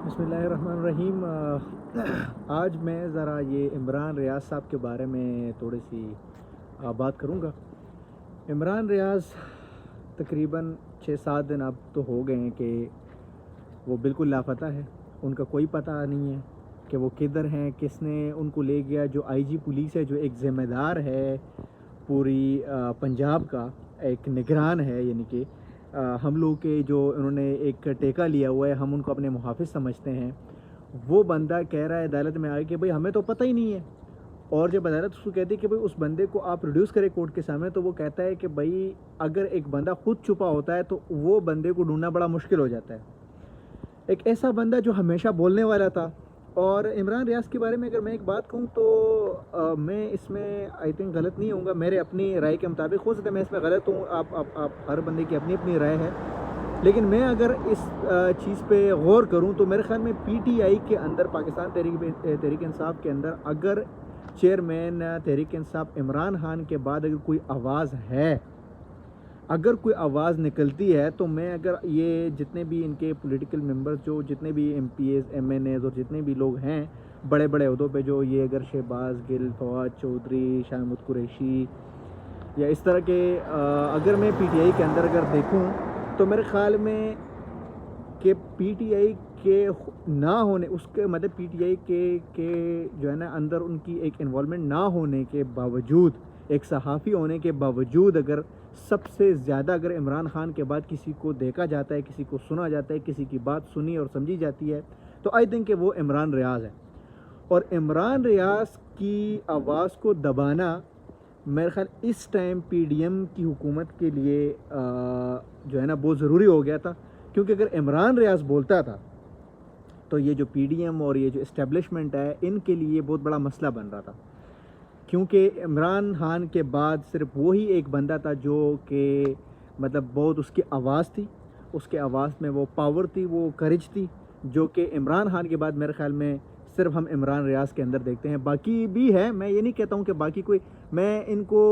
بسم اللہ الرحمن الرحیم۔ آج میں ذرا یہ عمران ریاض صاحب کے بارے میں تھوڑی سی بات کروں گا۔ عمران ریاض تقریباً 6-7 دن اب تو ہو گئے ہیں کہ وہ بالکل لاپتہ ہے، ان کا کوئی پتہ نہیں ہے کہ وہ کدھر ہیں، کس نے ان کو لے گیا۔ جو آئی جی پولیس ہے، جو ایک ذمہ دار ہے پوری پنجاب کا، ایک نگران ہے، یعنی کہ ہم لوگ کے جو انہوں نے ایک ٹیکہ لیا ہوا ہے، ہم ان کو اپنے محافظ سمجھتے ہیں، وہ بندہ کہہ رہا ہے عدالت میں آ کے بھئی ہمیں تو پتہ ہی نہیں ہے۔ اور جب عدالت اس کو کہتی ہے کہ بھئی اس بندے کو آپ پروڈیوس کریں کورٹ کے سامنے، تو وہ کہتا ہے کہ بھئی اگر ایک بندہ خود چھپا ہوتا ہے تو وہ بندے کو ڈھونڈنا بڑا مشکل ہو جاتا ہے۔ ایک ایسا بندہ جو ہمیشہ بولنے والا تھا۔ اور عمران ریاض کے بارے میں اگر میں ایک بات کہوں تو میں اس میں آئی تھنک غلط نہیں ہوں گا، میرے اپنی رائے کے مطابق، ہو سکتا ہے میں اس میں غلط ہوں، آپ ہر بندے کی اپنی اپنی رائے ہے، لیکن میں اگر اس چیز پہ غور کروں تو میرے خیال میں پی ٹی آئی کے اندر، پاکستان تحریک انصاف کے اندر، اگر چیئرمین تحریک انصاف عمران خان کے بعد اگر کوئی آواز ہے، اگر کوئی آواز نکلتی ہے، تو میں اگر یہ جتنے بھی ان کے پولیٹیکل ممبرز، جو جتنے بھی M P As, M N As اور جتنے بھی لوگ ہیں بڑے بڑے عہدوں پہ، جو یہ اگر شہباز گل، فواد چودھری، شاہ محمود قریشی یا اس طرح کے، اگر میں پی ٹی آئی کے اندر اگر دیکھوں تو میرے خیال میں کہ پی ٹی آئی کے نہ ہونے، اس کے مطلب پی ٹی آئی کے جو ہے نا اندر ان کی ایک انوالومنٹ نہ ہونے کے باوجود، ایک صحافی ہونے کے باوجود، اگر سب سے زیادہ اگر عمران خان کے بعد کسی کو دیکھا جاتا ہے، کسی کو سنا جاتا ہے، کسی کی بات سنی اور سمجھی جاتی ہے، تو آئی تھنک کہ وہ عمران ریاض ہے۔ اور عمران ریاض کی آواز کو دبانا میرے خیال اس ٹائم پی ڈی ایم کی حکومت کے لیے جو ہے نا بہت ضروری ہو گیا تھا، کیونکہ اگر عمران ریاض بولتا تھا تو یہ جو پی ڈی ایم اور یہ جو اسٹیبلشمنٹ ہے، ان کے لیے بہت بڑا مسئلہ بن رہا تھا، کیونکہ عمران خان کے بعد صرف وہی ایک بندہ تھا جو کہ مطلب بہت اس کی آواز تھی، اس کے آواز میں وہ پاور تھی، وہ کرج تھی، جو کہ عمران خان کے بعد میرے خیال میں صرف ہم عمران ریاض کے اندر دیکھتے ہیں۔ باقی بھی ہے، میں یہ نہیں کہتا ہوں کہ باقی کوئی، میں ان کو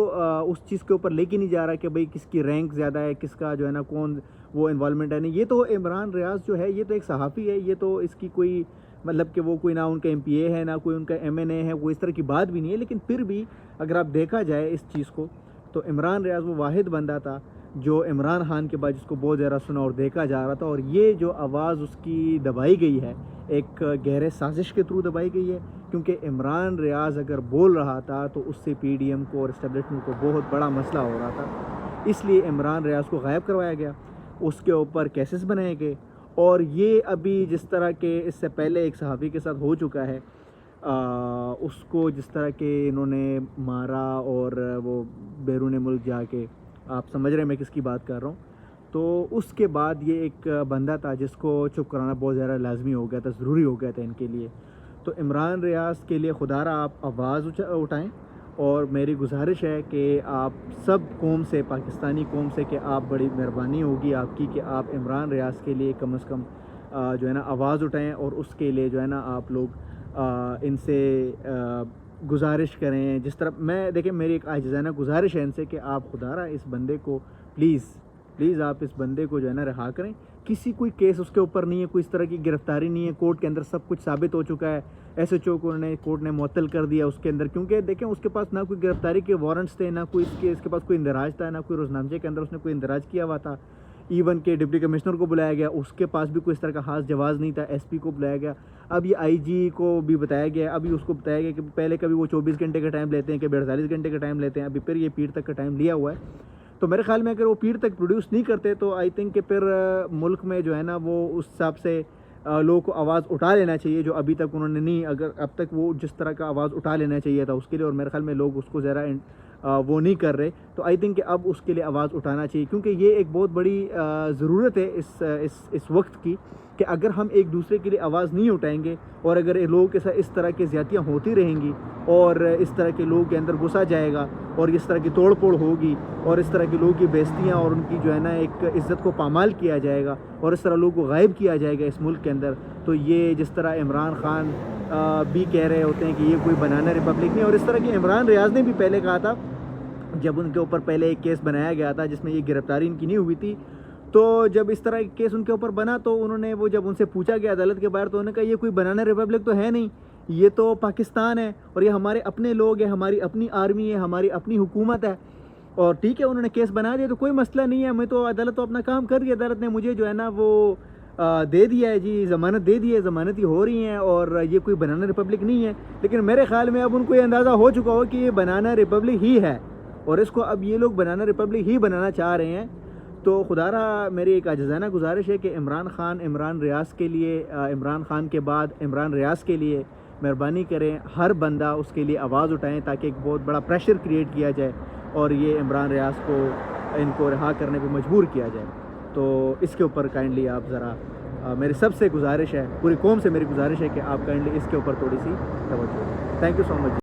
اس چیز کے اوپر لے کے نہیں جا رہا کہ بھئی کس کی رینک زیادہ ہے، کس کا جو ہے نا کون وہ انوالومنٹ ہے، نہیں، یہ تو عمران ریاض جو ہے یہ تو ایک صحافی ہے، یہ تو اس کی کوئی مطلب کہ وہ کوئی نہ ان کا ایم پی اے ہے، نہ کوئی ان کا ایم این اے ہے، وہ اس طرح کی بات بھی نہیں ہے، لیکن پھر بھی اگر آپ دیکھا جائے اس چیز کو تو عمران ریاض وہ واحد بندہ تھا جو عمران خان کے بعد جس کو بہت زیادہ سنا اور دیکھا جا رہا تھا، اور یہ جو آواز اس کی دبائی گئی ہے، ایک گہرے سازش کے تھرو دبائی گئی ہے، کیونکہ عمران ریاض اگر بول رہا تھا تو اس سے پی ڈی ایم کو اور اسٹیبلشمنٹ کو بہت بڑا مسئلہ ہو رہا تھا، اس لیے عمران ریاض کو غائب کروایا گیا، اس کے اوپر کیسز بنائے گئے، اور یہ ابھی جس طرح کے اس سے پہلے ایک صحافی کے ساتھ ہو چکا ہے، اس کو جس طرح کے انہوں نے مارا اور وہ بیرون ملک جا کے، آپ سمجھ رہے ہیں میں کس کی بات کر رہا ہوں، تو اس کے بعد یہ ایک بندہ تھا جس کو چپ کرانا بہت زیادہ لازمی ہو گیا تھا، ضروری ہو گیا تھا ان کے لیے۔ تو عمران ریاض کے لیے خدا را آپ آواز اٹھائیں، اور میری گزارش ہے کہ آپ سب قوم سے، پاکستانی قوم سے، کہ آپ، بڑی مہربانی ہوگی آپ کی کہ آپ عمران ریاض کے لیے کم از کم جو ہے نا آواز اٹھائیں، اور اس کے لیے جو ہے نا آپ لوگ ان سے گزارش کریں، جس طرح میں، دیکھیں میری ایک عاجزانہ گزارش ہے ان سے کہ آپ خدا را اس بندے کو پلیز آپ اس بندے کو جو ہے نا رہا کریں، کسی کوئی کیس اس کے اوپر نہیں ہے، کوئی اس طرح کی گرفتاری نہیں ہے، کورٹ کے اندر سب کچھ ثابت ہو چکا ہے، ایس ایچ او کو کورٹ نے معطل کر دیا اس کے اندر، کیونکہ دیکھیں اس کے پاس نہ کوئی گرفتاری کے وارنٹس تھے، نہ کوئی اس کے پاس کوئی اندراج تھا، نہ کوئی روزنامچے کے اندر اس نے کوئی اندراج کیا ہوا تھا، ایون کہ ڈپٹی کمشنر کو بلایا گیا، اس کے پاس بھی کوئی اس طرح کا خاص جواز نہیں تھا، ایس پی کو بلایا گیا، اب یہ آئی جی کو بھی بتایا گیا، ابھی اس کو بتایا گیا کہ پہلے کبھی وہ 24 گھنٹے کا ٹائم لیتے ہیں، کبھی 48 گھنٹے کا ٹائم لیتے ہیں، ابھی پھر یہ پیر تک کا ٹائم لیا ہوا ہے، تو میرے خیال میں اگر وہ پیر تک پروڈیوس نہیں کرتے تو آئی تھنک کہ پھر ملک میں جو ہے نا وہ اس حساب سے لوگوں کو آواز اٹھا لینا چاہیے، جو ابھی تک انہوں نے نہیں، اگر اب تک وہ جس طرح کا آواز اٹھا لینا چاہیے تھا اس کے لیے، اور میرے خیال میں لوگ اس کو ذرا وہ نہیں کر رہے، تو آئی تھنک کہ اب اس کے لیے آواز اٹھانا چاہیے، کیونکہ یہ ایک بہت بڑی ضرورت ہے اس وقت کی، کہ اگر ہم ایک دوسرے کے لیے آواز نہیں اٹھائیں گے، اور اگر لوگوں کے ساتھ اس طرح کی زیادتیاں ہوتی رہیں گی، اور اس طرح کے لوگوں کے اندر گھسا جائے گا، اور اس طرح کی توڑ پھوڑ ہوگی، اور اس طرح کے لوگوں کی بےزتیاں اور ان کی جو ہے نا ایک عزت کو پامال کیا جائے گا، اور اس طرح لوگوں کو غائب کیا جائے گا اس ملک کے اندر، تو یہ جس طرح عمران خان بھی کہہ رہے ہوتے ہیں کہ یہ کوئی بنانا ریپبلک نہیں، اور اس طرح کی عمران ریاض نے بھی پہلے کہا تھا جب ان کے اوپر پہلے ایک کیس بنایا گیا تھا جس میں یہ گرفتاری ان کی نہیں ہوئی تھی، تو جب اس طرح کیس ان کے اوپر بنا تو انہوں نے وہ جب ان سے پوچھا گیا عدالت کے باہر تو انہوں نے کہا یہ کوئی بنانا ریپبلک تو ہے نہیں, یہ تو پاکستان ہے اور یہ ہمارے اپنے لوگ ہیں, ہماری اپنی آرمی ہے, ہماری اپنی حکومت ہے. اور ٹھیک ہے انہوں نے کیس بنا دیا تو کوئی مسئلہ نہیں ہے, میں تو عدالت تو اپنا کام کر رہی ہے, عدالت نے مجھے جو ہے نا وہ دے دیا ہے جی, ضمانت دے دی ہے, ضمانتی ہو رہی ہیں اور یہ کوئی بنانا ریپبلک نہیں ہے. لیکن میرے خیال میں اب ان کو یہ اندازہ ہو چکا ہو کہ یہ بنانا ریپبلک ہی ہے اور اس کو اب یہ لوگ بنانا ریپبلک ہی بنانا چاہ رہے ہیں. تو خدا را میری ایک عاجزانہ گزارش ہے کہ عمران ریاض کے لیے, عمران خان کے بعد عمران ریاض کے لیے مہربانی کریں, ہر بندہ اس کے لیے آواز اٹھائیں تاکہ ایک بہت بڑا پریشر کریٹ کیا جائے اور یہ عمران ریاض کو ان کو رہا کرنے پہ مجبور کیا جائے. تو اس کے اوپر کائنڈلی آپ ذرا, میری سب سے گزارش ہے, پوری قوم سے میری گزارش ہے کہ آپ کائنڈلی اس کے اوپر تھوڑی سی توجہ دیں. Thank you so much.